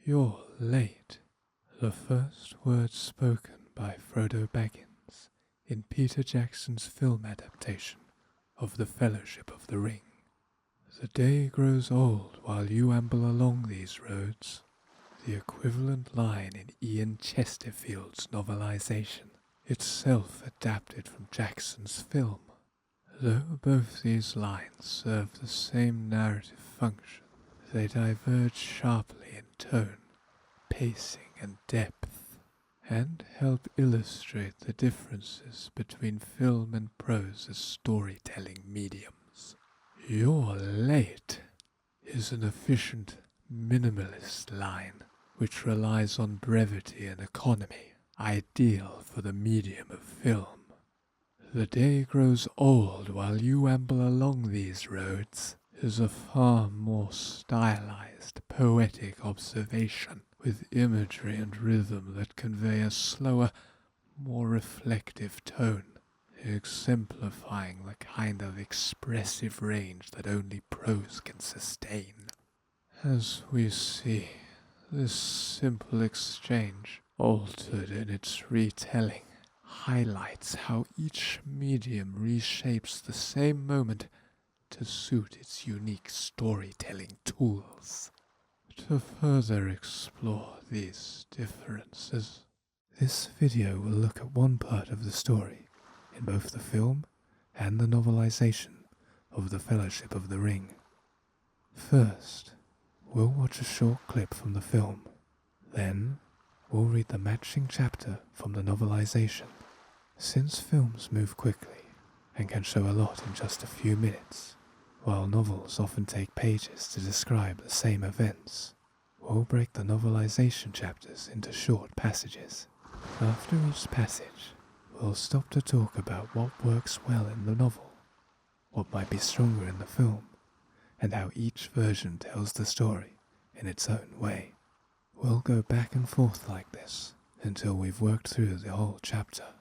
You're late. The first words spoken by Frodo Baggins in Peter Jackson's film adaptation of The Fellowship of the Ring. The day grows old while you amble along these roads. The equivalent line in Ian Chesterfield's Novelization, itself adapted from Jackson's film. Though both these lines serve the same narrative function, they diverge sharply in tone, pacing and depth, and help illustrate the differences between film and prose as storytelling mediums. "You're late" is an efficient, minimalist line which relies on brevity and economy, ideal for the medium of film. "The day grows old while you amble along these roads" is a far more stylized, poetic observation with imagery and rhythm that convey a slower, more reflective tone, exemplifying the kind of expressive range that only prose can sustain. As we see, this simple exchange, altered in its retelling, highlights how each medium reshapes the same moment to suit its unique storytelling tools. To further explore these differences, this video will look at one part of the story in both the film and the novelization of The Fellowship of the Ring. First, we'll watch a short clip from the film. Then, we'll read the matching chapter from the novelization. Since films move quickly and can show a lot in just a few minutes, while novels often take pages to describe the same events, we'll break the novelization chapters into short passages. After each passage, we'll stop to talk about what works well in the novel, what might be stronger in the film, and how each version tells the story in its own way. We'll go back and forth like this until we've worked through the whole chapter.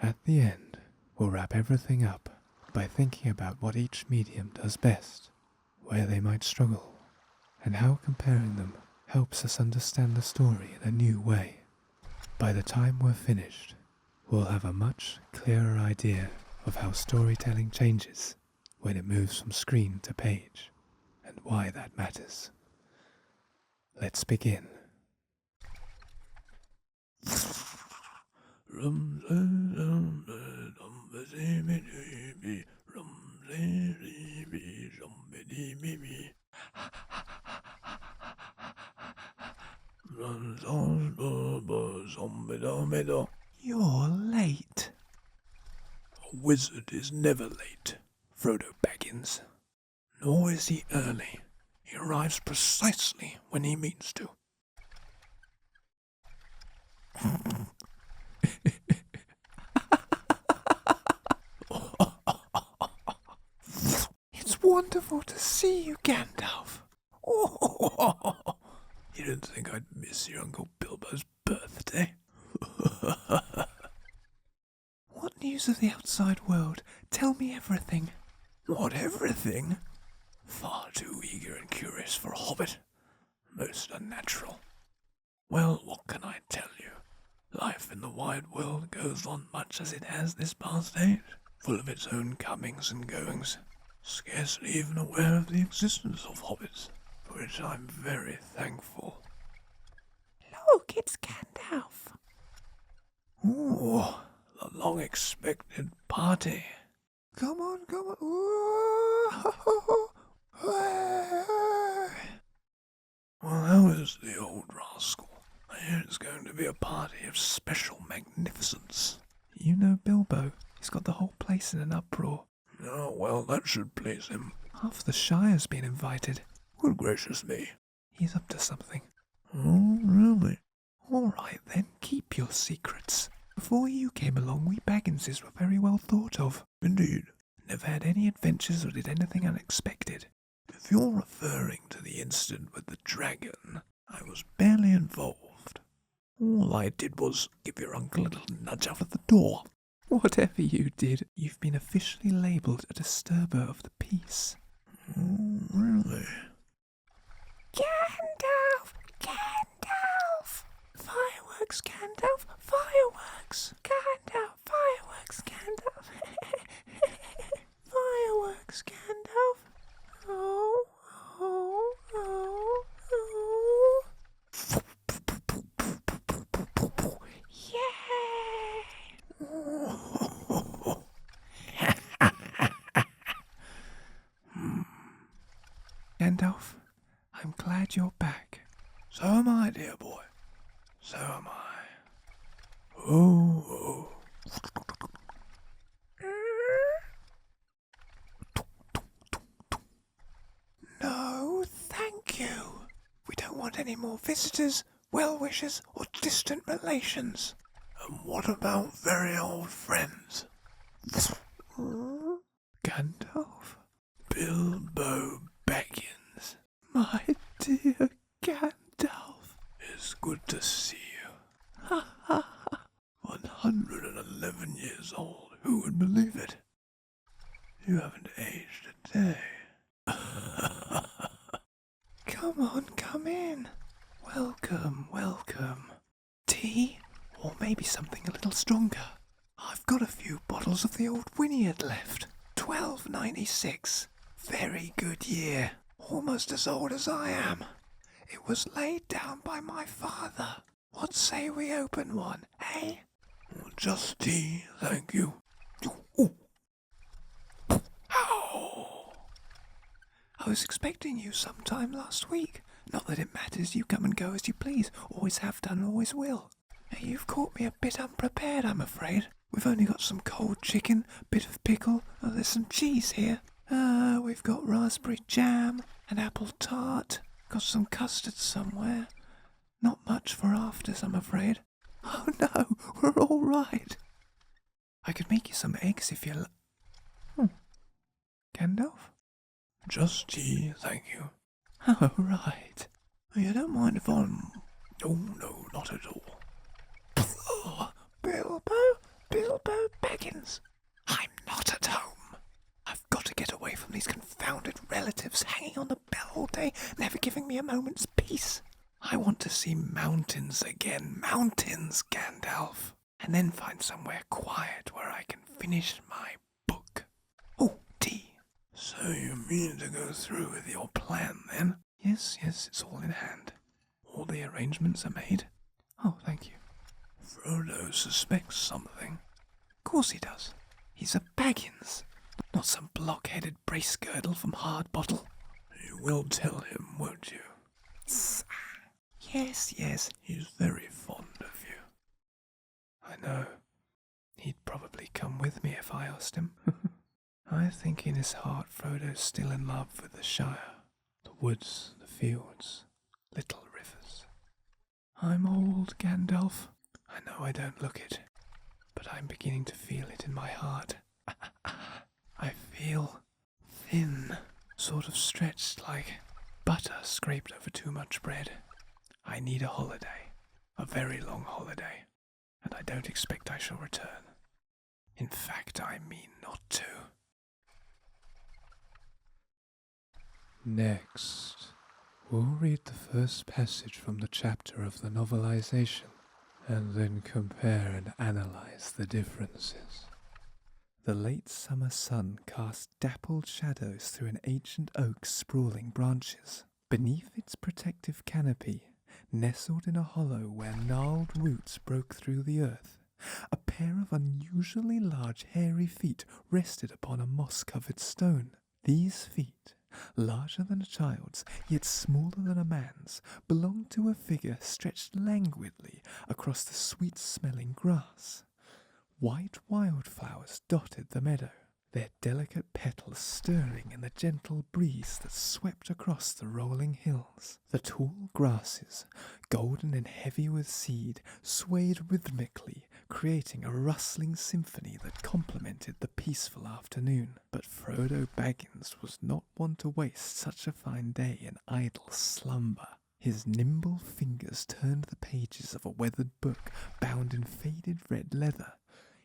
At the end, we'll wrap everything up by thinking about what each medium does best, where they might struggle, and how comparing them helps us understand the story in a new way. By the time we're finished, we'll have a much clearer idea of how storytelling changes when it moves from screen to page, and why that matters. Let's begin. You're late. A wizard is never late, Frodo Baggins. Nor is he early. He arrives precisely when he means to. It's wonderful to see you, Gandalf. You didn't think I'd miss your Uncle Bilbo's birthday? What news of the outside world? Tell me everything. What, everything? Far too eager and curious for a hobbit. Most unnatural. Well, what can I tell you? Life in the wide world goes on much as it has this past age, full of its own comings and goings, scarcely even aware of the existence of hobbits, for which I'm very thankful. Look, it's Gandalf. Ooh, the long-expected party. Come on. Well, how is the old rascal? I hear it's going to be a party of special magnificence. You know Bilbo. He's got the whole place in an uproar. Oh, well, that should please him. Half the Shire's been invited. Good gracious me. He's up to something. Oh, really? All right, then, keep your secrets. Before you came along, we Bagginses were very well thought of. Indeed. Never had any adventures or did anything unexpected. If you're referring to the incident with the dragon, I was barely involved. All I did was give your uncle a little nudge out of the door. Whatever you did, you've been officially labelled a disturber of the peace. Oh, really? Gandalf! Gandalf. I'm glad you're back. So am I, dear boy. So am I. Oh. No, thank you. We don't want any more visitors, well-wishers, or distant relations. And what about very old friends? Gandalf? Bilbo Baggins. My dear Gandalf. It's good to see you. Ha ha ha. 111 years old. Who would believe it? You haven't aged a day. Come on, come in. Welcome, welcome. Tea? Or maybe something a little stronger. I've got a few bottles of the old Wyniad left. 1296. Very good year. Almost as old as I am. It was laid down by my father. What say we open one, eh? Just tea, thank you. Ooh. Ow! I was expecting you sometime last week. Not that it matters, you come and go as you please. Always have done, always will. Now, you've caught me a bit unprepared, I'm afraid. We've only got some cold chicken, bit of pickle, and there's some cheese here. We've got raspberry jam, an apple tart, got some custard somewhere. Not much for afters, I'm afraid. Oh no, we're all right. I could make you some eggs if you Gandalf? Just tea, thank you. Oh, right. You don't mind if I'm... Oh, no, not at all. Oh, Bilbo Baggins. I'm not at home. I've got to get away from these confounded relatives hanging on the bell all day, never giving me a moment's peace. I want to see mountains again. Mountains, Gandalf. And then find somewhere quiet where I can finish my book. Oh, tea. So you mean to go through with your plan, then? Yes, it's all in hand. All the arrangements are made. Oh, thank you. Frodo suspects something. Of course he does. He's a Baggins, not some block-headed brace-girdle from Hardbottle. You will tell him, won't you? Yes. He's very fond of you. I know. He'd probably come with me if I asked him. I think in his heart Frodo's still in love with the Shire. The woods, the fields, little rivers. I'm old, Gandalf. I know I don't look it, but I'm beginning to feel it in my heart. I feel thin, sort of stretched like butter scraped over too much bread. I need a holiday, a very long holiday, and I don't expect I shall return. In fact, I mean not to. Next, we'll read the first passage from the chapter of the Novelization, and then compare and analyze the differences. The late summer sun cast dappled shadows through an ancient oak's sprawling branches. Beneath its protective canopy, nestled in a hollow where gnarled roots broke through the earth, a pair of unusually large hairy feet rested upon a moss-covered stone. These feet, larger than a child's, yet smaller than a man's, belonged to a figure stretched languidly across the sweet-smelling grass. White wildflowers dotted the meadow, their delicate petals stirring in the gentle breeze that swept across the rolling hills. The tall grasses, golden and heavy with seed, swayed rhythmically, creating a rustling symphony that complemented the peaceful afternoon. But Frodo Baggins was not one to waste such a fine day in idle slumber. His nimble fingers turned the pages of a weathered book bound in faded red leather,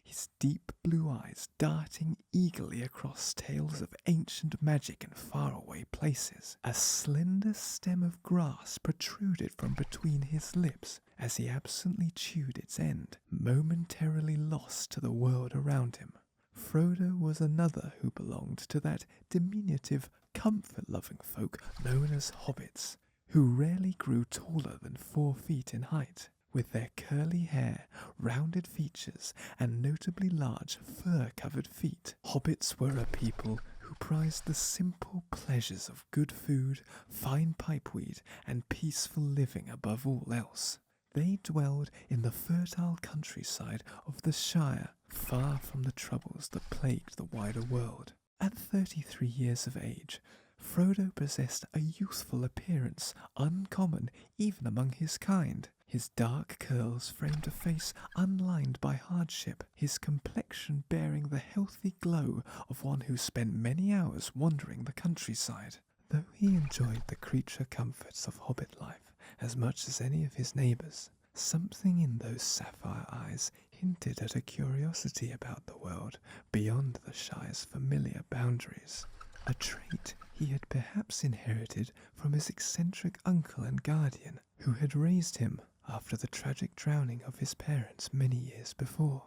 his deep blue eyes darting eagerly across tales of ancient magic and faraway places. A slender stem of grass protruded from between his lips as he absently chewed its end, momentarily lost to the world around him. Frodo was another who belonged to that diminutive, comfort-loving folk known as hobbits, who rarely grew taller than 4 feet in height. With their curly hair, rounded features, and notably large fur-covered feet, hobbits were a people who prized the simple pleasures of good food, fine pipeweed, and peaceful living above all else. They dwelled in the fertile countryside of the Shire, far from the troubles that plagued the wider world. At 33 years of age, Frodo possessed a youthful appearance uncommon even among his kind. His dark curls framed a face unlined by hardship, his complexion bearing the healthy glow of one who spent many hours wandering the countryside. Though he enjoyed the creature comforts of hobbit life as much as any of his neighbours, something in those sapphire eyes hinted at a curiosity about the world beyond the Shire's familiar boundaries, a trait he had perhaps inherited from his eccentric uncle and guardian, who had raised him after the tragic drowning of his parents many years before.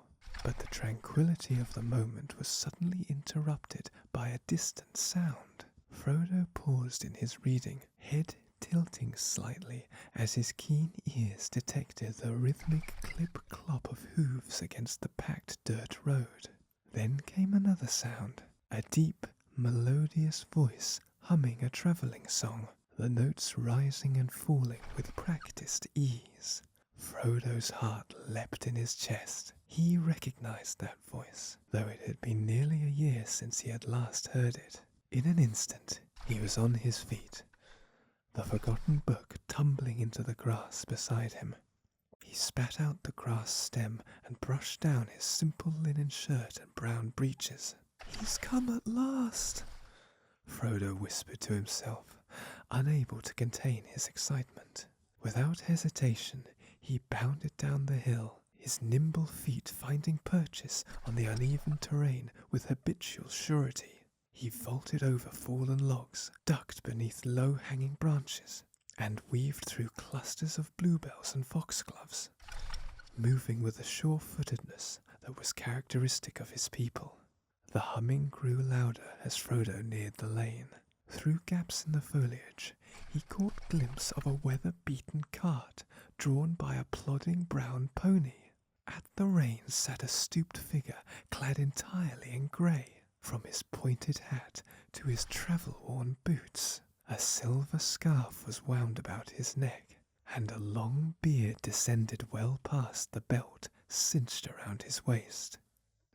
But the tranquillity of the moment was suddenly interrupted by a distant sound. Frodo paused in his reading, head tilting slightly as his keen ears detected the rhythmic clip-clop of hooves against the packed dirt road. Then came another sound, a deep, melodious voice humming a travelling song, the notes rising and falling with practiced ease. Frodo's heart leapt in his chest. He recognized that voice, though it had been nearly a year since he had last heard it. In an instant, he was on his feet, the forgotten book tumbling into the grass beside him. He spat out the grass stem and brushed down his simple linen shirt and brown breeches. "He's come at last," Frodo whispered to himself, unable to contain his excitement. Without hesitation, he bounded down the hill, his nimble feet finding purchase on the uneven terrain with habitual surety. He vaulted over fallen logs, ducked beneath low-hanging branches, and weaved through clusters of bluebells and foxgloves, moving with a sure-footedness that was characteristic of his people. The humming grew louder as Frodo neared the lane. Through gaps in the foliage, he caught glimpse of a weather-beaten cart drawn by a plodding brown pony. At the reins sat a stooped figure clad entirely in grey. From his pointed hat to his travel-worn boots, a silver scarf was wound about his neck, and a long beard descended well past the belt cinched around his waist.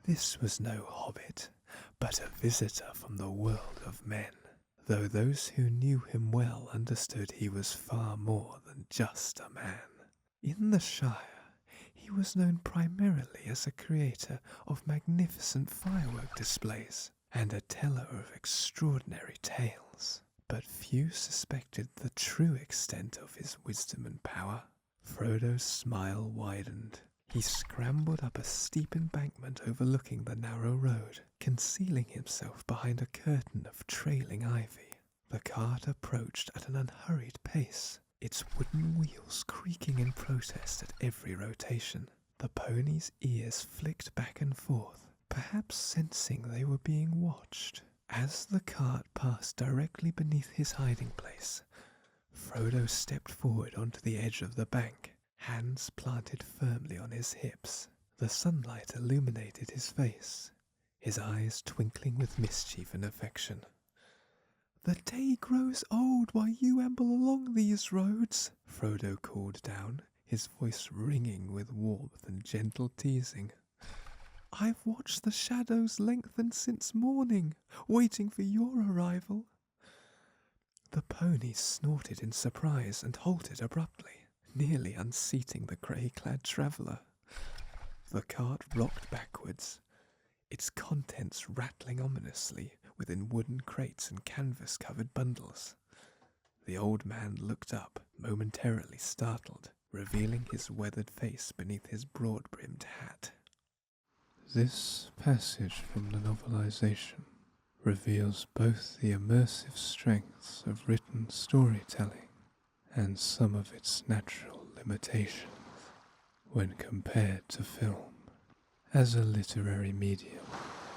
This was no hobbit, but a visitor from the world of men, though those who knew him well understood he was far more than just a man. In the Shire, he was known primarily as a creator of magnificent firework displays and a teller of extraordinary tales, but few suspected the true extent of his wisdom and power. Frodo's smile widened. He scrambled up a steep embankment overlooking the narrow road, concealing himself behind a curtain of trailing ivy. The cart approached at an unhurried pace, its wooden wheels creaking in protest at every rotation. The pony's ears flicked back and forth, perhaps sensing they were being watched. As the cart passed directly beneath his hiding place, Frodo stepped forward onto the edge of the bank, hands planted firmly on his hips. The sunlight illuminated his face, his eyes twinkling with mischief and affection. "The day grows old while you amble along these roads," Frodo called down, his voice ringing with warmth and gentle teasing. "I've watched the shadows lengthen since morning, waiting for your arrival." The pony snorted in surprise and halted abruptly, nearly unseating the grey-clad traveller. The cart rocked backwards, its contents rattling ominously within wooden crates and canvas-covered bundles. The old man looked up, momentarily startled, revealing his weathered face beneath his broad-brimmed hat. This passage from the Novelization reveals both the immersive strengths of written storytelling and some of its natural limitations when compared to film. As a literary medium,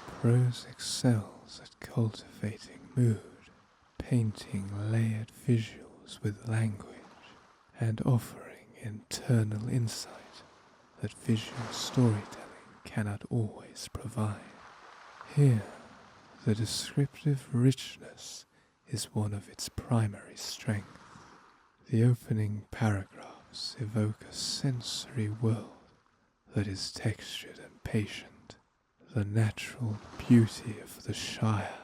prose excels at cultivating mood, painting layered visuals with language, and offering internal insight that visual storytelling cannot always provide. Here, The descriptive richness is one of its primary strengths. The opening paragraphs evoke a sensory world that is textured and patient. The natural beauty of the Shire,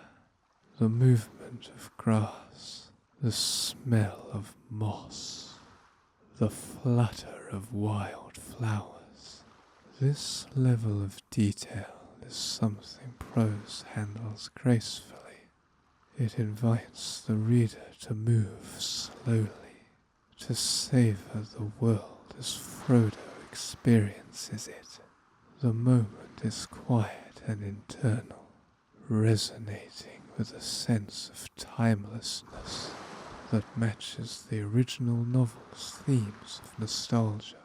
the movement of grass, the smell of moss, the flutter of wild flowers. This level of detail is something prose handles gracefully. It invites the reader to move slowly, to savor the world as Frodo experiences it. The moment is quiet and internal, resonating with a sense of timelessness that matches the original novel's themes of nostalgia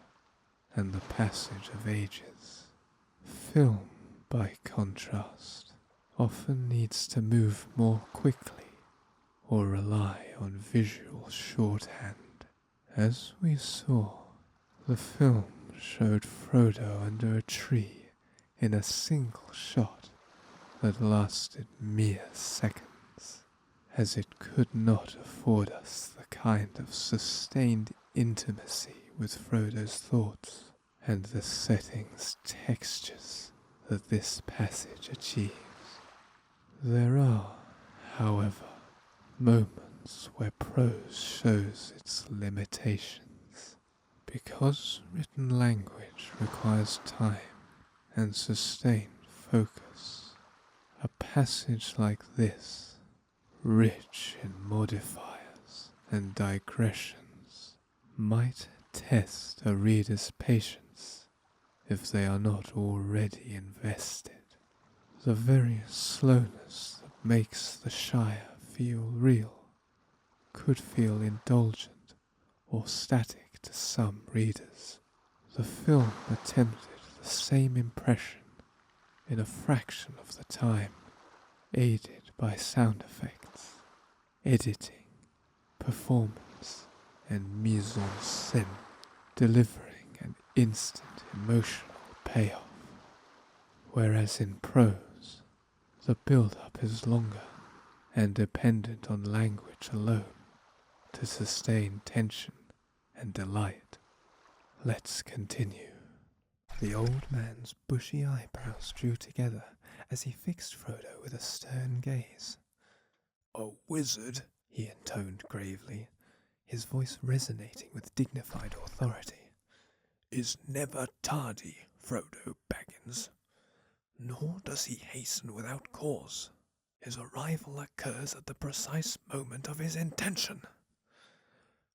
and the passage of ages. Film, by contrast, often needs to move more quickly or rely on visual shorthand. As we saw, the film showed Frodo under a tree in a single shot that lasted mere seconds, as it could not afford us the kind of sustained intimacy with Frodo's thoughts and the setting's textures that this passage achieves. There are, however, moments where prose shows its limitations. Because written language requires time and sustained focus, a passage like this, rich in modifiers and digressions, might test a reader's patience if they are not already invested. The very slowness that makes the Shire feel real could feel indulgent or static to some readers. The film attempted the same impression in a fraction of the time, aided by sound effects, editing, performance, and mise en scène, delivering an instant emotional payoff. Whereas in prose, the build-up is longer and dependent on language alone to sustain tension and delight. Let's continue. The old man's bushy eyebrows drew together as he fixed Frodo with a stern gaze. A wizard, he intoned gravely, his voice resonating with dignified authority, is never tardy, Frodo Baggins. Nor does he hasten without cause. His arrival occurs at the precise moment of his intention.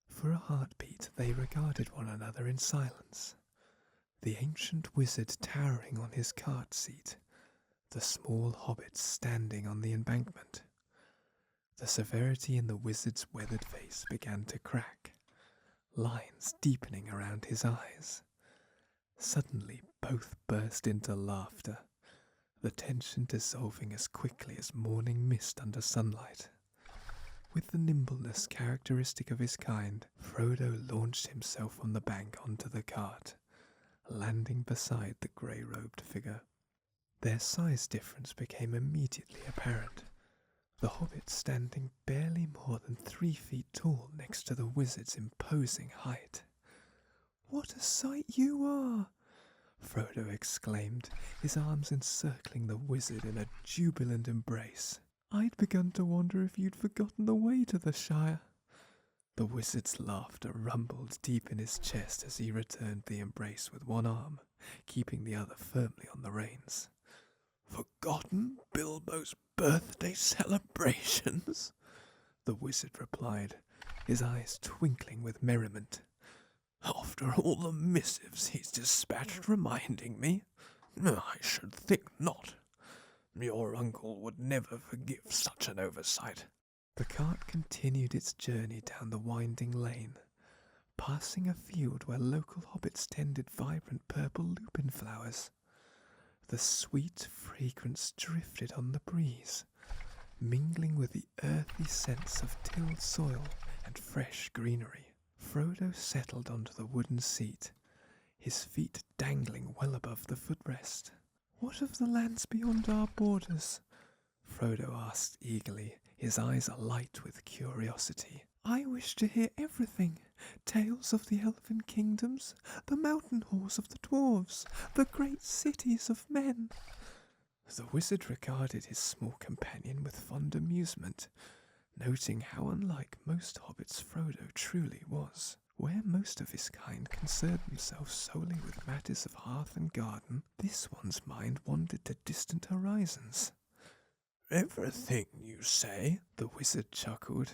For a heartbeat they regarded one another in silence, the ancient wizard towering on his cart seat, the small hobbit standing on the embankment. The severity in the wizard's weathered face began to crack, lines deepening around his eyes. Suddenly both burst into laughter, the tension dissolving as quickly as morning mist under sunlight. With the nimbleness characteristic of his kind, Frodo launched himself on the bank onto the cart, landing beside the grey-robed figure. Their size difference became immediately apparent, the hobbit standing barely more than 3 feet tall next to the wizard's imposing height. "What a sight you are!" Frodo exclaimed, his arms encircling the wizard in a jubilant embrace. "I'd begun to wonder if you'd forgotten the way to the Shire." The wizard's laughter rumbled deep in his chest as he returned the embrace with one arm, keeping the other firmly on the reins. "Forgotten Bilbo's birthday celebrations?" the wizard replied, his eyes twinkling with merriment. "After all the missives he's dispatched reminding me? I should think not. Your uncle would never forgive such an oversight." The cart continued its journey down the winding lane, passing a field where local hobbits tended vibrant purple lupin flowers. The sweet fragrance drifted on the breeze, mingling with the earthy scents of tilled soil and fresh greenery. Frodo settled onto the wooden seat, his feet dangling well above the footrest. "What of the lands beyond our borders?" Frodo asked eagerly, his eyes alight with curiosity. I wish to hear everything. Tales of the elven kingdoms, the mountain halls of the dwarves, the great cities of men. The wizard regarded his small companion with fond amusement, noting how unlike most hobbits Frodo truly was. Where most of his kind concerned themselves solely with matters of hearth and garden, this one's mind wandered to distant horizons. Everything, you say? The wizard chuckled.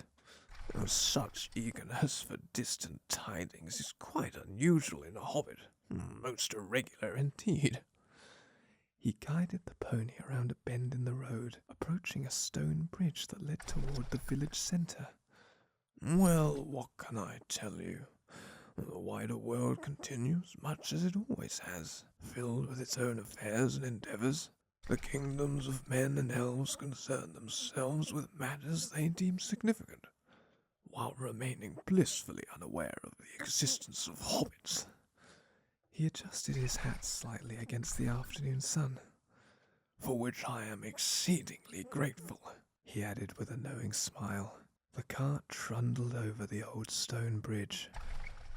Such eagerness for distant tidings is quite unusual in a hobbit. Most irregular indeed. He guided the pony around a bend in the road, approaching a stone bridge that led toward the village centre. Well, what can I tell you? The wider world continues much as it always has, filled with its own affairs and endeavours. The kingdoms of men and elves concern themselves with matters they deem significant, while remaining blissfully unaware of the existence of hobbits. He adjusted his hat slightly against the afternoon sun. For which I am exceedingly grateful, he added with a knowing smile. The cart trundled over the old stone bridge,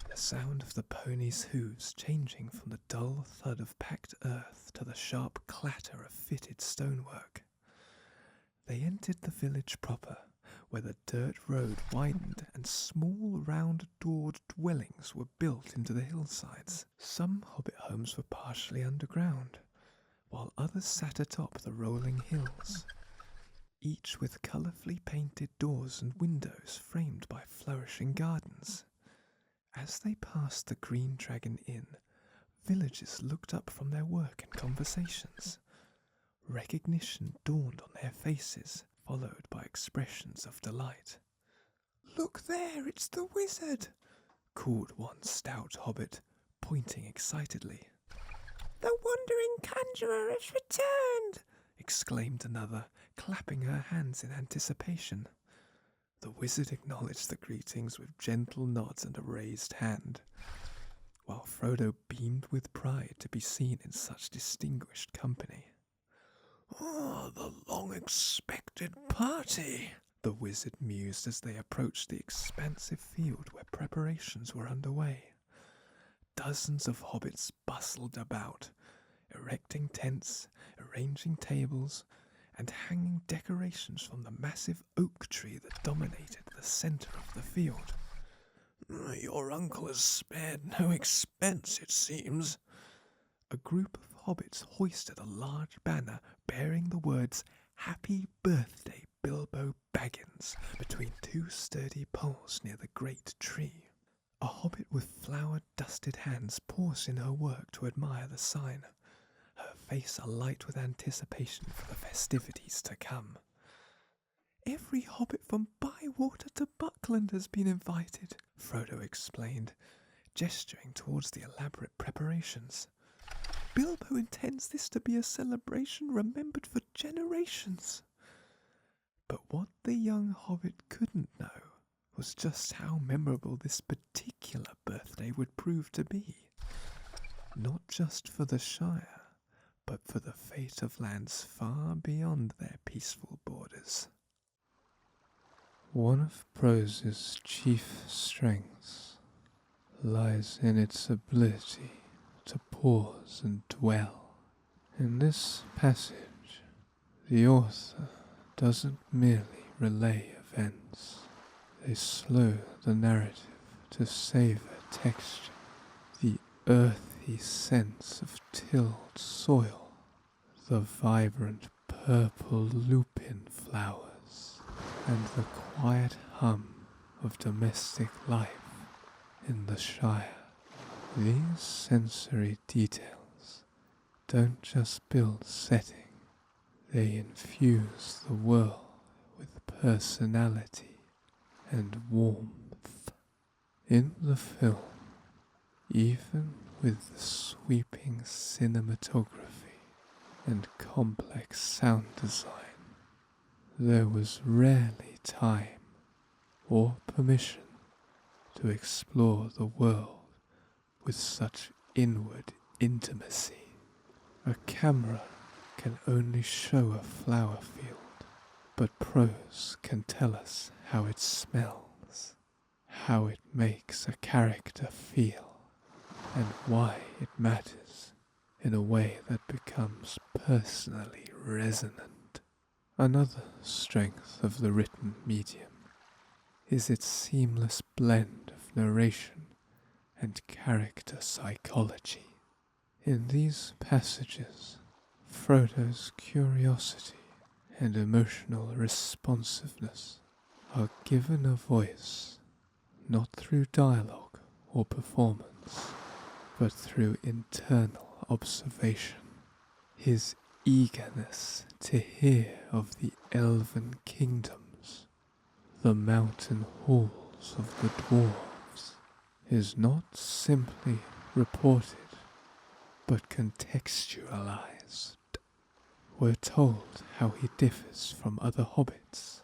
the sound of the pony's hooves changing from the dull thud of packed earth to the sharp clatter of fitted stonework. They entered the village proper, where the dirt road widened and small round-doored dwellings were built into the hillsides. Some hobbit homes were partially underground, while others sat atop the rolling hills, each with colourfully painted doors and windows framed by flourishing gardens. As they passed the Green Dragon Inn, villagers looked up from their work and conversations. Recognition dawned on their faces, followed by expressions of delight. Look there, it's the wizard, called one stout hobbit, pointing excitedly. The wandering conjurer has returned, exclaimed another, clapping her hands in anticipation. The wizard acknowledged the greetings with gentle nods and a raised hand, while Frodo beamed with pride to be seen in such distinguished company. The long-expected party, the wizard mused as they approached the expansive field where preparations were underway. Dozens of hobbits bustled about, erecting tents, arranging tables, and hanging decorations from the massive oak tree that dominated the centre of the field. Your uncle has spared no expense, it seems. A group of hobbits hoisted a large banner bearing the words Happy Birthday Bilbo Baggins between two sturdy poles near the great tree. A hobbit with flour-dusted hands paused in her work to admire the sign, her face alight with anticipation for the festivities to come. Every hobbit from Bywater to Buckland has been invited, Frodo explained, gesturing towards the elaborate preparations. Bilbo intends this to be a celebration remembered for generations. But what the young hobbit couldn't know was just how memorable this particular birthday would prove to be. Not just for the Shire, but for the fate of lands far beyond their peaceful borders. One of prose's chief strengths lies in its ability to pause and dwell. In this passage, the author doesn't merely relay events. They slow the narrative to savour texture, the earthy sense of tilled soil, the vibrant purple lupin flowers, and the quiet hum of domestic life in the Shire. These sensory details don't just build setting, they infuse the world with personality and warmth. In the film, even with the sweeping cinematography and complex sound design, there was rarely time or permission to explore the world with such inward intimacy. A camera can only show a flower field, but prose can tell us how it smells, how it makes a character feel, and why it matters in a way that becomes personally resonant. Another strength of the written medium is its seamless blend of narration and character psychology. In these passages, Frodo's curiosity and emotional responsiveness are given a voice, not through dialogue or performance, but through internal observation. His eagerness to hear of the elven kingdoms, the mountain halls of the dwarves, is not simply reported, but contextualized. We're told how he differs from other hobbits,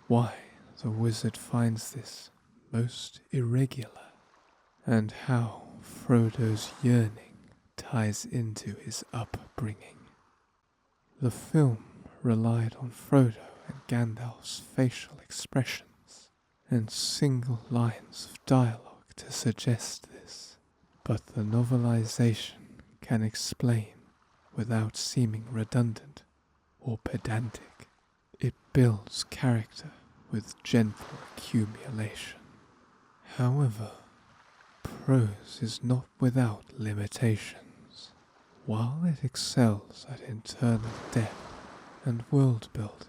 why the wizard finds this most irregular, and how Frodo's yearning ties into his upbringing. The film relied on Frodo and Gandalf's facial expressions and single lines of dialogue to suggest this, but the novelization can explain without seeming redundant or pedantic. It builds character with gentle accumulation. However, prose is not without limitations. While it excels at internal depth and world building,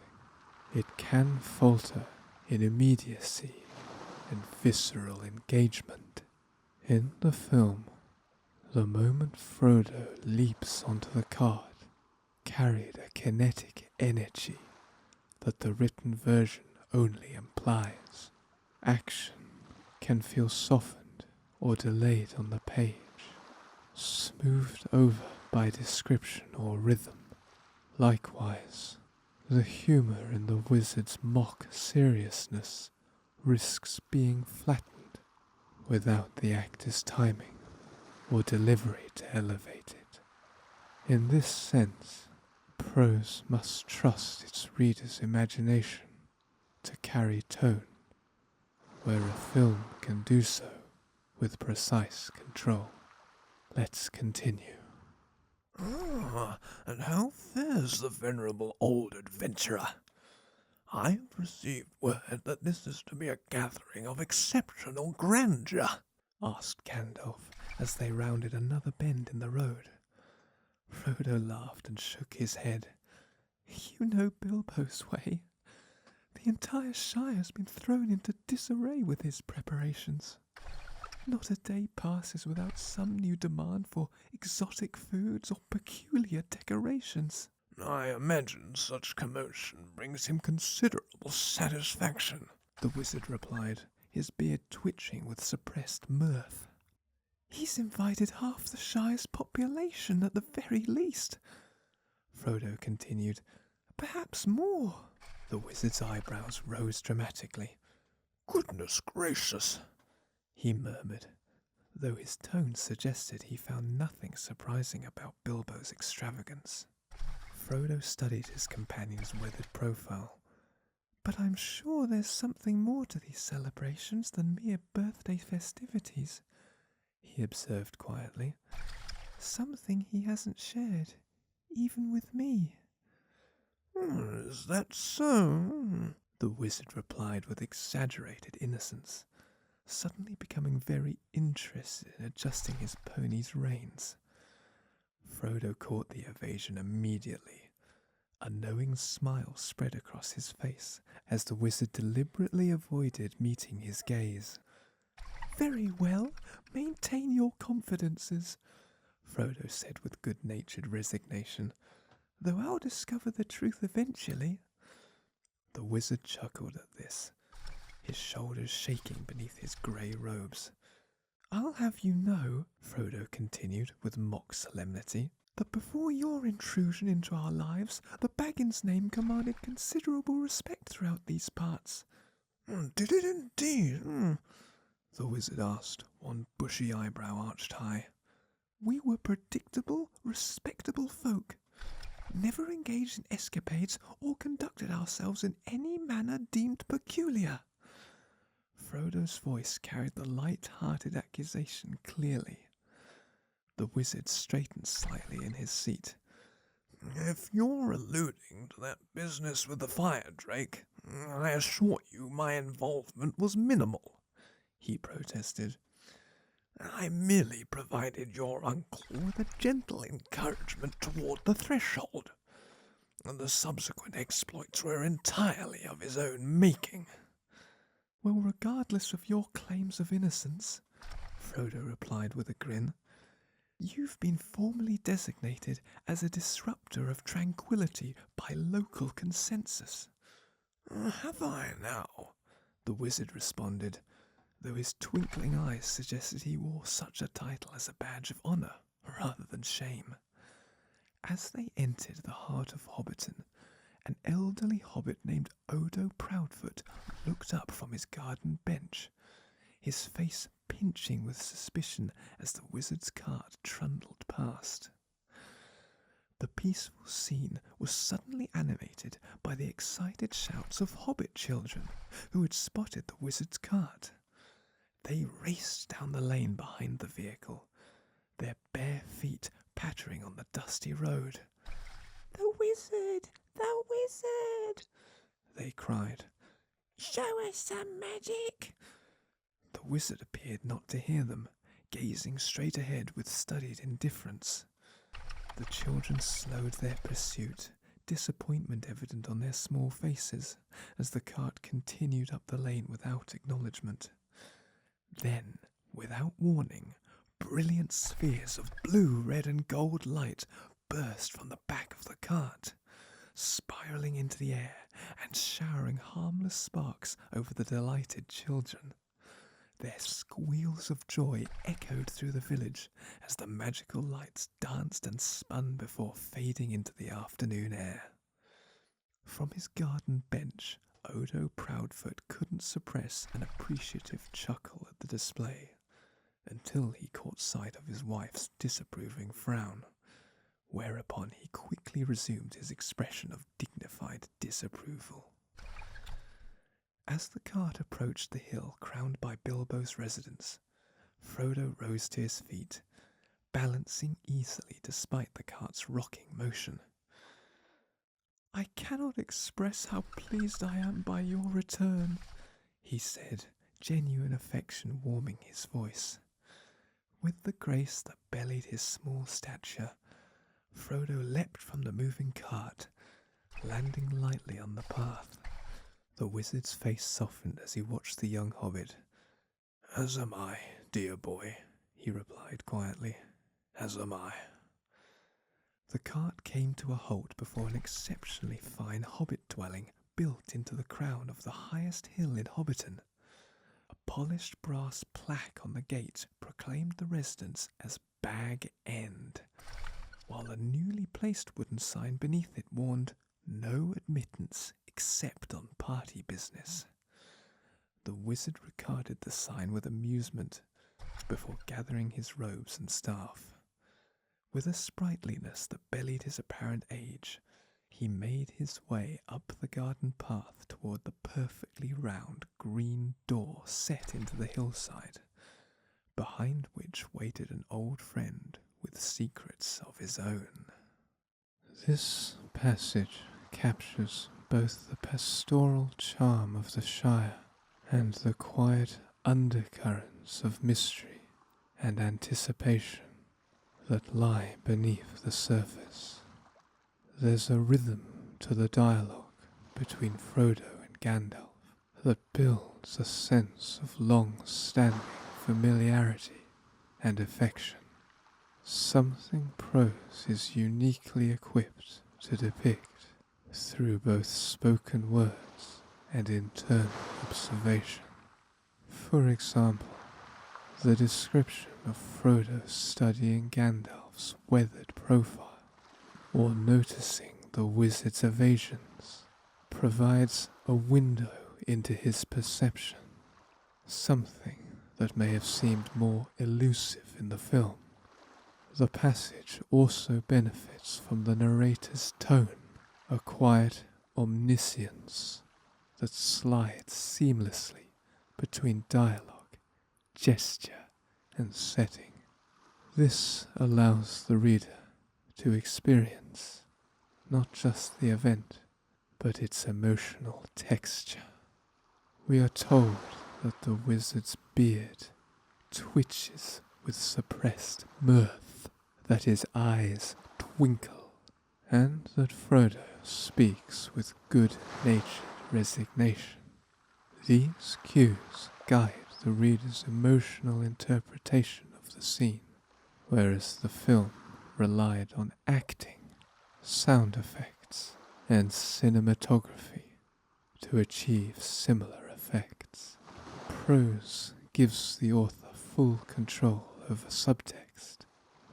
it can falter in immediacy and visceral engagement. In the film, the moment Frodo leaps onto the cart carried a kinetic energy that the written version only implies. Action can feel softened or delayed on the page, smoothed over by description or rhythm. Likewise, the humour in the wizard's mock seriousness risks being flattened without the actor's timing or delivery to elevate it. In this sense, prose must trust its reader's imagination to carry tone, where a film can do so with precise control. Let's continue. And how fares the venerable old adventurer? I have received word that this is to be a gathering of exceptional grandeur, asked Gandalf as they rounded another bend in the road. Frodo laughed and shook his head. You know Bilbo's way. The entire Shire's been thrown into disarray with his preparations. Not a day passes without some new demand for exotic foods or peculiar decorations. I imagine such commotion brings him considerable satisfaction, the wizard replied, his beard twitching with suppressed mirth. He's invited half the Shire's population at the very least, Frodo continued. Perhaps more. The wizard's eyebrows rose dramatically. Goodness gracious, he murmured, though his tone suggested he found nothing surprising about Bilbo's extravagance. Frodo studied his companion's weathered profile. But I'm sure there's something more to these celebrations than mere birthday festivities, he observed quietly. Something he hasn't shared, even with me. Is that so? The wizard replied with exaggerated innocence, suddenly becoming very interested in adjusting his pony's reins. Frodo caught the evasion immediately. A knowing smile spread across his face as the wizard deliberately avoided meeting his gaze. Very well, maintain your confidences, Frodo said with good-natured resignation, though I'll discover the truth eventually. The wizard chuckled at this, his shoulders shaking beneath his grey robes. I'll have you know, Frodo continued with mock solemnity, that before your intrusion into our lives, the Baggins name commanded considerable respect throughout these parts. Did it indeed? The wizard asked, one bushy eyebrow arched high. We were predictable, respectable folk. never engaged in escapades or conducted ourselves in any manner deemed peculiar. Frodo's voice carried the light-hearted accusation clearly. The wizard straightened slightly in his seat. If you're alluding to that business with the fire drake, I assure you my involvement was minimal, he protested. I merely provided your uncle with a gentle encouragement toward the threshold, and the subsequent exploits were entirely of his own making. Well, regardless of your claims of innocence, Frodo replied with a grin, you've been formally designated as a disruptor of tranquility by local consensus. Have I now? The wizard responded, though his twinkling eyes suggested he wore such a title as a badge of honour rather than shame. As they entered the heart of Hobbiton, an elderly hobbit named Odo Proudfoot looked up from his garden bench, his face pinching with suspicion as the wizard's cart trundled past. The peaceful scene was suddenly animated by the excited shouts of hobbit children who had spotted the wizard's cart. They raced down the lane behind the vehicle, their bare feet pattering on the dusty road. "The wizard! The wizard!" they cried. "Show us some magic!" The wizard appeared not to hear them, gazing straight ahead with studied indifference. The children slowed their pursuit, disappointment evident on their small faces, as the cart continued up the lane without acknowledgement. Then, without warning, brilliant spheres of blue, red, and gold light burst from the back of the cart, spiralling into the air and showering harmless sparks over the delighted children. Their squeals of joy echoed through the village as the magical lights danced and spun before fading into the afternoon air. From his garden bench, Odo Proudfoot couldn't suppress an appreciative chuckle at the display, until he caught sight of his wife's disapproving frown, whereupon he quickly resumed his expression of dignified disapproval. As the cart approached the hill crowned by Bilbo's residence, Frodo rose to his feet, balancing easily despite the cart's rocking motion. "I cannot express how pleased I am by your return," he said, genuine affection warming his voice. With the grace that belied his small stature, Frodo leapt from the moving cart, landing lightly on the path. The wizard's face softened as he watched the young hobbit. "As am I, dear boy," he replied quietly. "As am I." The cart came to a halt before an exceptionally fine hobbit dwelling built into the crown of the highest hill in Hobbiton. A polished brass plaque on the gate proclaimed the residence as Bag End, while a newly placed wooden sign beneath it warned, "No admittance except on party business." The wizard regarded the sign with amusement before gathering his robes and staff. With a sprightliness that belied his apparent age, he made his way up the garden path toward the perfectly round green door set into the hillside, behind which waited an old friend with secrets of his own. This passage captures both the pastoral charm of the Shire and the quiet undercurrents of mystery and anticipation that lie beneath the surface. There's a rhythm to the dialogue between Frodo and Gandalf that builds a sense of long-standing familiarity and affection, something prose is uniquely equipped to depict through both spoken words and internal observation. For example, the description of Frodo studying Gandalf's weathered profile, or noticing the wizard's evasions, provides a window into his perception, something that may have seemed more elusive in the film. The passage also benefits from the narrator's tone, a quiet omniscience that slides seamlessly between dialogue, gesture, and setting. This allows the reader to experience not just the event, but its emotional texture. We are told that the wizard's beard twitches with suppressed mirth, that his eyes twinkle, and that Frodo speaks with good-natured resignation. These cues guide the reader's emotional interpretation of the scene, whereas the film relied on acting, sound effects, and cinematography to achieve similar effects. Prose gives the author full control over subtext.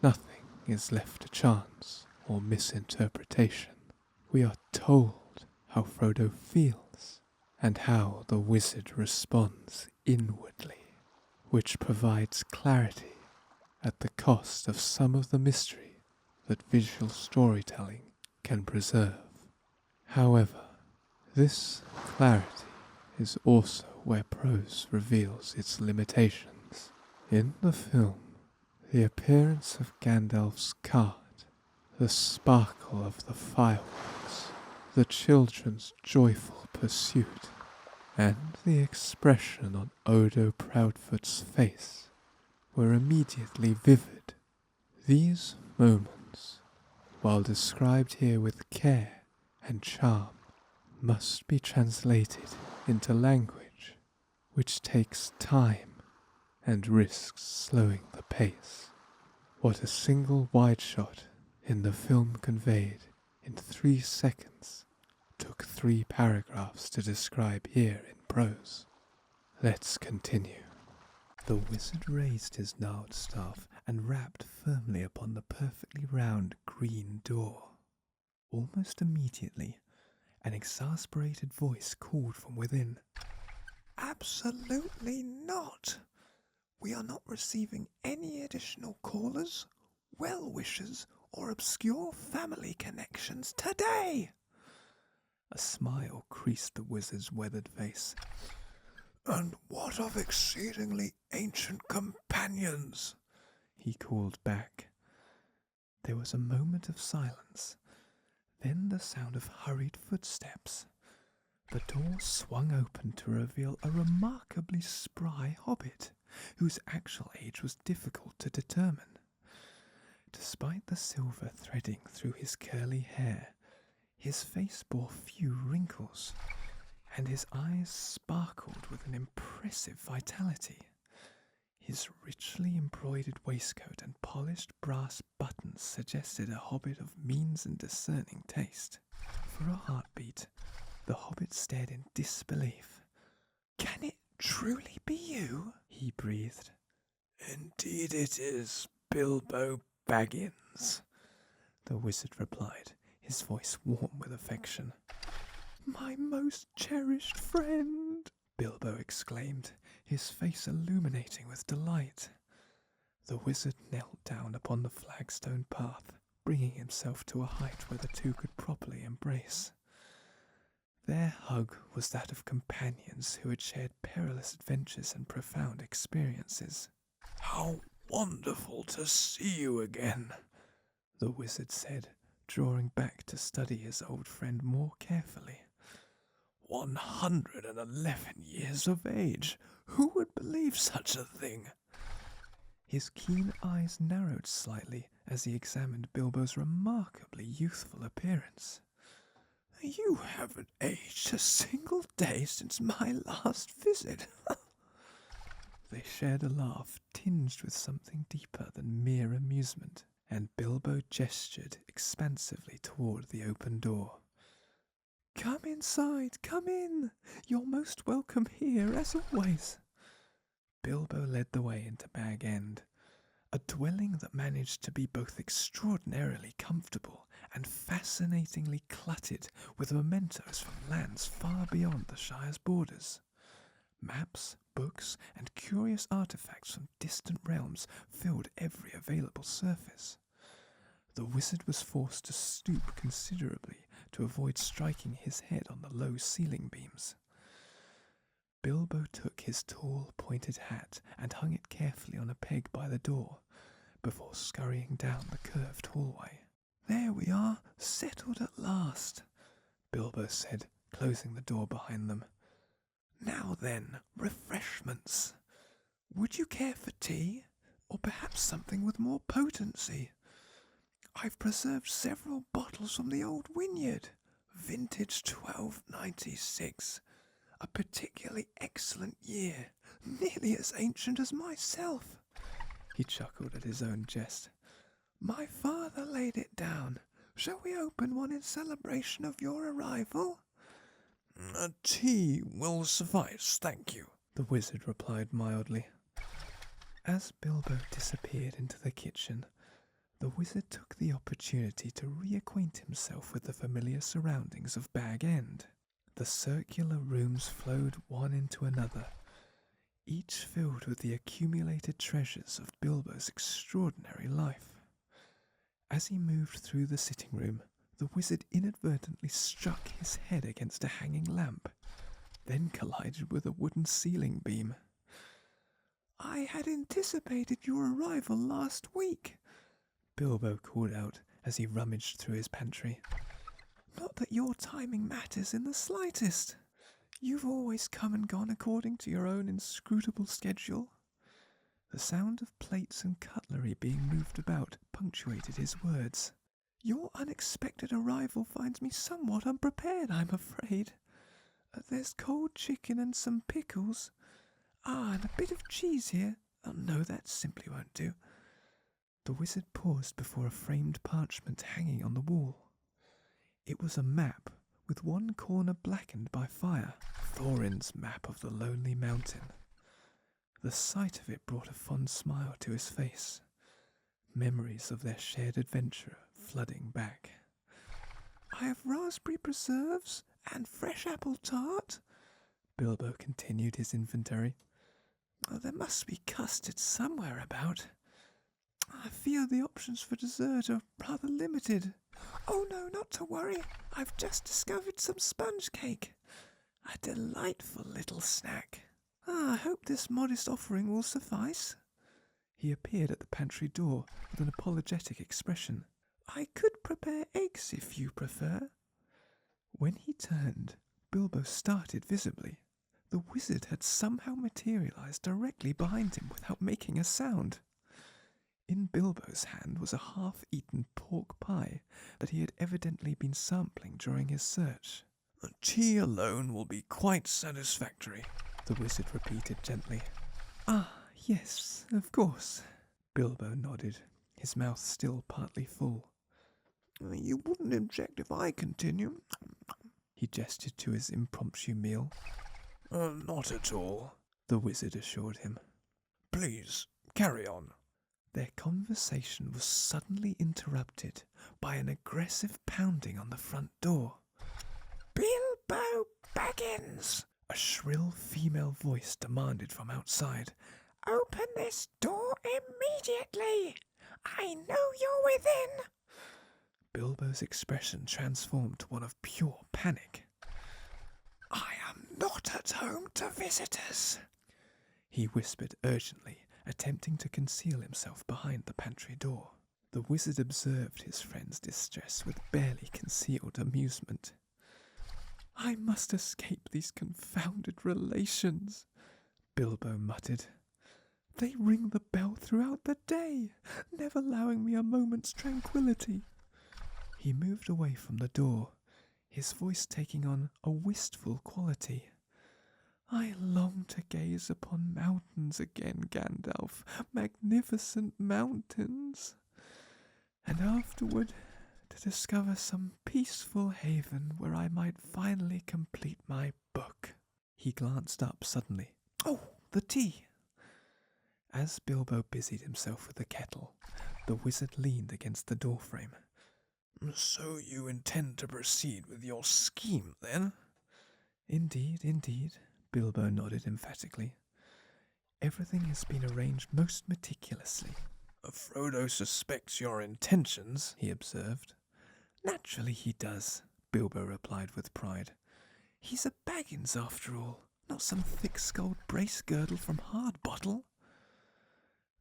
Nothing is left to chance or misinterpretation. We are told how Frodo feels and how the wizard responds inwardly, which provides clarity at the cost of some of the mystery that visual storytelling can preserve. However, this clarity is also where prose reveals its limitations. In the film, the appearance of Gandalf's card, the sparkle of the fireworks, the children's joyful pursuit, and the expression on Odo Proudfoot's face were immediately vivid. These moments, while described here with care and charm, must be translated into language which takes time and risks slowing the pace. What a single wide shot in the film conveyed in 3 seconds took 3 paragraphs to describe here in prose. Let's continue. The wizard raised his gnarled staff and rapped firmly upon the perfectly round green door. Almost immediately, an exasperated voice called from within. Absolutely not. We are not receiving any additional callers, well-wishers, or obscure family connections today. A smile creased the wizard's weathered face. And what of exceedingly ancient companions? He called back. There was a moment of silence, then the sound of hurried footsteps. The door swung open to reveal a remarkably spry hobbit, whose actual age was difficult to determine. Despite the silver threading through his curly hair, his face bore few wrinkles, and his eyes sparkled with an impressive vitality. His richly embroidered waistcoat and polished brass buttons suggested a hobbit of means and discerning taste. For a heartbeat, the hobbit stared in disbelief. Can it truly be you? He breathed. Indeed it is, Bilbo Baggins, the wizard replied, his voice warm with affection. My most cherished friend, Bilbo exclaimed, his face illuminating with delight. The wizard knelt down upon the flagstone path, bringing himself to a height where the two could properly embrace. Their hug was that of companions who had shared perilous adventures and profound experiences. How wonderful to see you again, the wizard said, drawing back to study his old friend more carefully. 111 years of age. Who would believe such a thing? His keen eyes narrowed slightly as he examined Bilbo's remarkably youthful appearance. You haven't aged a single day since my last visit. They shared a laugh tinged with something deeper than mere amusement, and Bilbo gestured expansively toward the open door. Come inside, come in. You're most welcome here, as always. Bilbo led the way into Bag End, a dwelling that managed to be both extraordinarily comfortable and fascinatingly cluttered with mementos from lands far beyond the Shire's borders. Maps, books and curious artifacts from distant realms filled every available surface. The wizard was forced to stoop considerably to avoid striking his head on the low ceiling beams. Bilbo took his tall, pointed hat and hung it carefully on a peg by the door, before scurrying down the curved hallway. "There we are, settled at last," Bilbo said, closing the door behind them. "Now then, refreshments. Would you care for tea, or perhaps something with more potency? I've preserved several bottles from the old vineyard, vintage 1296, a particularly excellent year, nearly as ancient as myself." He chuckled at his own jest. "My father laid it down. Shall we open one in celebration of your arrival?" "A tea will suffice, thank you," the wizard replied mildly. As Bilbo disappeared into the kitchen, the wizard took the opportunity to reacquaint himself with the familiar surroundings of Bag End. The circular rooms flowed one into another, each filled with the accumulated treasures of Bilbo's extraordinary life. As he moved through the sitting room, the wizard inadvertently struck his head against a hanging lamp, then collided with a wooden ceiling beam. "I had anticipated your arrival last week," Bilbo called out as he rummaged through his pantry. "Not that your timing matters in the slightest. You've always come and gone according to your own inscrutable schedule." The sound of plates and cutlery being moved about punctuated his words. "Your unexpected arrival finds me somewhat unprepared, I'm afraid. There's cold chicken and some pickles. And a bit of cheese here. Oh, no, that simply won't do." The wizard paused before a framed parchment hanging on the wall. It was a map, with one corner blackened by fire, Thorin's map of the Lonely Mountain. The sight of it brought a fond smile to his face, memories of their shared adventure flooding back. "I have raspberry preserves and fresh apple tart," Bilbo continued his inventory. "There must be custard somewhere about. I fear the options for dessert are rather limited. Oh no, not to worry. I've just discovered some sponge cake. A delightful little snack. I hope this modest offering will suffice." He appeared at the pantry door with an apologetic expression. "I could prepare eggs if you prefer." When he turned, Bilbo started visibly. The wizard had somehow materialized directly behind him without making a sound. In Bilbo's hand was a half-eaten pork pie that he had evidently been sampling during his search. "Tea alone will be quite satisfactory," the wizard repeated gently. "Ah, yes, of course," Bilbo nodded, his mouth still partly full. "You wouldn't object if I continue?" He gestured to his impromptu meal. "Not at all," the wizard assured him. "Please, carry on." Their conversation was suddenly interrupted by an aggressive pounding on the front door. "Bilbo Baggins!" a shrill female voice demanded from outside. "Open this door immediately! I know you're within!" Bilbo's expression transformed to one of pure panic. "I am not at home to visitors," he whispered urgently, attempting to conceal himself behind the pantry door. The wizard observed his friend's distress with barely concealed amusement. "I must escape these confounded relations," Bilbo muttered. "They ring the bell throughout the day, never allowing me a moment's tranquillity." He moved away from the door, his voice taking on a wistful quality. "I long to gaze upon mountains again, Gandalf, magnificent mountains, and afterward to discover some peaceful haven where I might finally complete my book." He glanced up suddenly. "Oh, the tea!" As Bilbo busied himself with the kettle, the wizard leaned against the doorframe. "So you intend to proceed with your scheme, then?" Indeed, Bilbo nodded emphatically. Everything has been arranged most meticulously. Frodo suspects your intentions, he observed. Naturally he does, Bilbo replied with pride. He's a Baggins after all, not some thick-skulled brace-girdle from Hardbottle.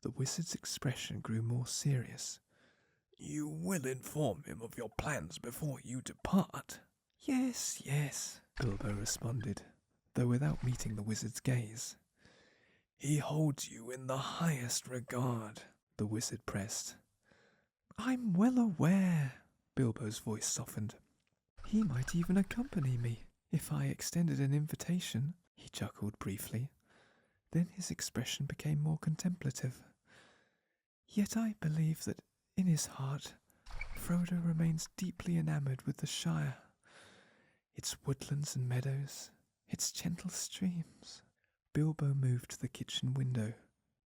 The wizard's expression grew more serious. You will inform him of your plans before you depart. Yes, yes, Bilbo responded, though without meeting the wizard's gaze. He holds you in the highest regard, the wizard pressed. I'm well aware, Bilbo's voice softened. He might even accompany me, if I extended an invitation, he chuckled briefly. Then his expression became more contemplative. Yet I believe that, in his heart, Frodo remains deeply enamoured with the Shire. Its woodlands and meadows, its gentle streams. Bilbo moved to the kitchen window,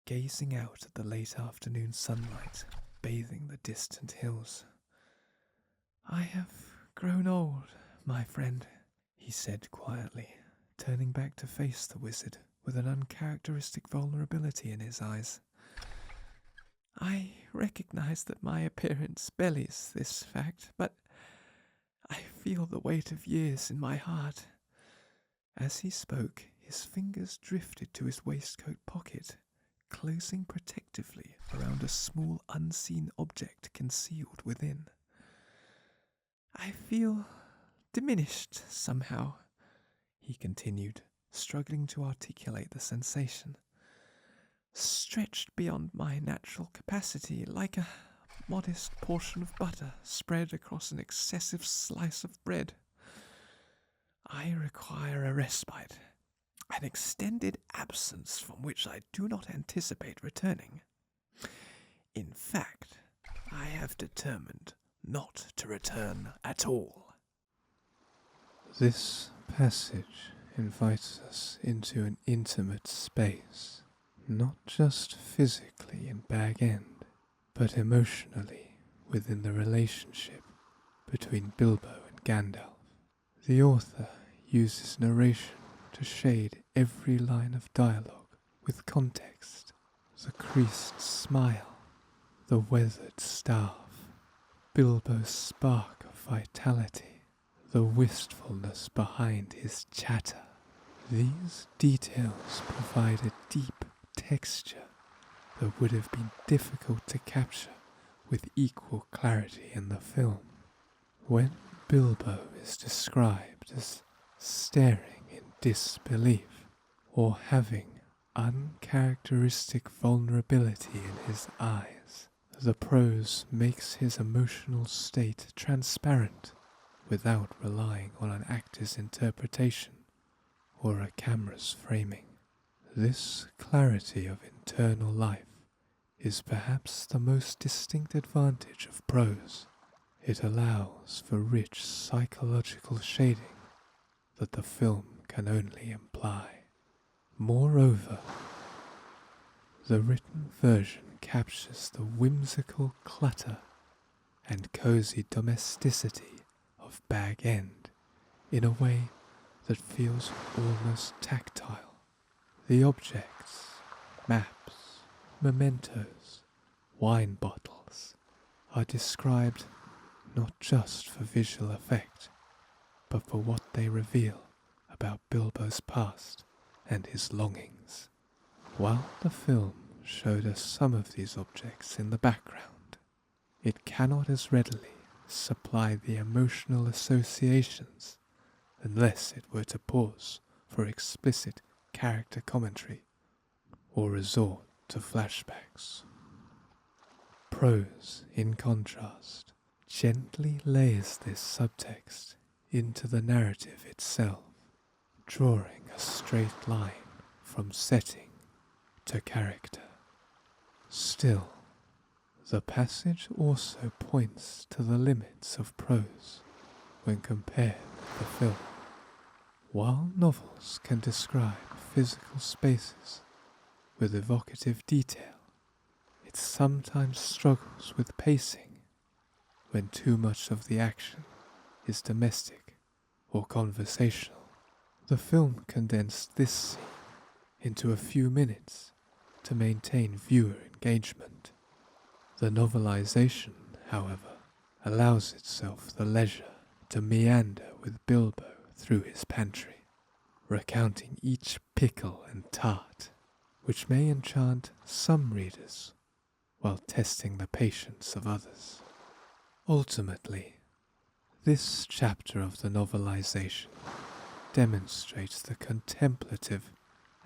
gazing out at the late afternoon sunlight, bathing the distant hills. I have grown old, my friend, he said quietly, turning back to face the wizard with an uncharacteristic vulnerability in his eyes. I recognize that my appearance belies this fact, but I feel the weight of years in my heart. As he spoke, his fingers drifted to his waistcoat pocket, closing protectively around a small unseen object concealed within. I feel diminished somehow, he continued, struggling to articulate the sensation. Stretched beyond my natural capacity, like a modest portion of butter spread across an excessive slice of bread. I require a respite, an extended absence from which I do not anticipate returning. In fact, I have determined not to return at all. This passage invites us into an intimate space, not just physically in Bag End, but emotionally within the relationship between Bilbo and Gandalf. The author uses narration to shade every line of dialogue with context, the creased smile, the weathered staff, Bilbo's spark of vitality, the wistfulness behind his chatter. These details provide a deep texture that would have been difficult to capture with equal clarity in the film. When Bilbo is described as staring in disbelief or having uncharacteristic vulnerability in his eyes, the prose makes his emotional state transparent without relying on an actor's interpretation or a camera's framing. This clarity of internal life is perhaps the most distinct advantage of prose. It allows for rich psychological shading that the film can only imply. Moreover, the written version captures the whimsical clutter and cozy domesticity of Bag End in a way that feels almost tactile. The objects, maps, mementos, wine bottles, are described not just for visual effect, but for what they reveal about Bilbo's past and his longings. While the film showed us some of these objects in the background, it cannot as readily supply the emotional associations unless it were to pause for explicit character commentary or resort to flashbacks. Prose, in contrast, gently layers this subtext into the narrative itself, drawing a straight line from setting to character. Still, the passage also points to the limits of prose when compared with the film. While novels can describe physical spaces with evocative detail, it sometimes struggles with pacing when too much of the action is domestic or conversational. The film condensed this scene into a few minutes to maintain viewer engagement. The novelization, however, allows itself the leisure to meander with Bilbo through his pantry, recounting each pickle and tart, which may enchant some readers while testing the patience of others. Ultimately, this chapter of the novelization demonstrates the contemplative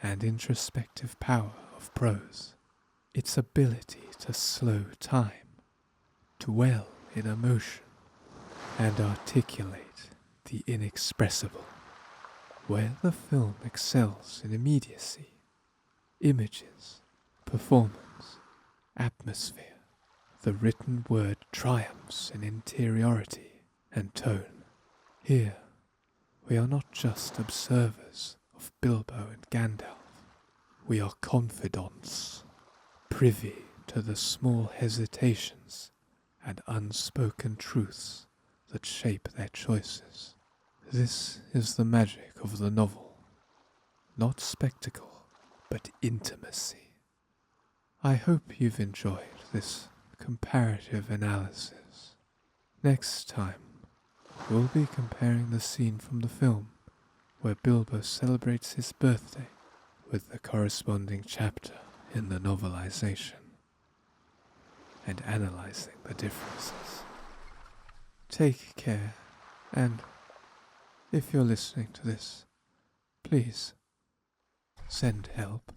and introspective power of prose, its ability to slow time, dwell in emotion, and articulate the inexpressible. Where the film excels in immediacy, images, performance, atmosphere, the written word triumphs in interiority and tone. Here, we are not just observers of Bilbo and Gandalf, we are confidants, privy to the small hesitations and unspoken truths that shape their choices. This is the magic of the novel, not spectacle, but intimacy. I hope you've enjoyed this comparative analysis. Next time, we'll be comparing the scene from the film where Bilbo celebrates his birthday with the corresponding chapter in the novelization, and analyzing the differences. Take care, and if you're listening to this, please send help.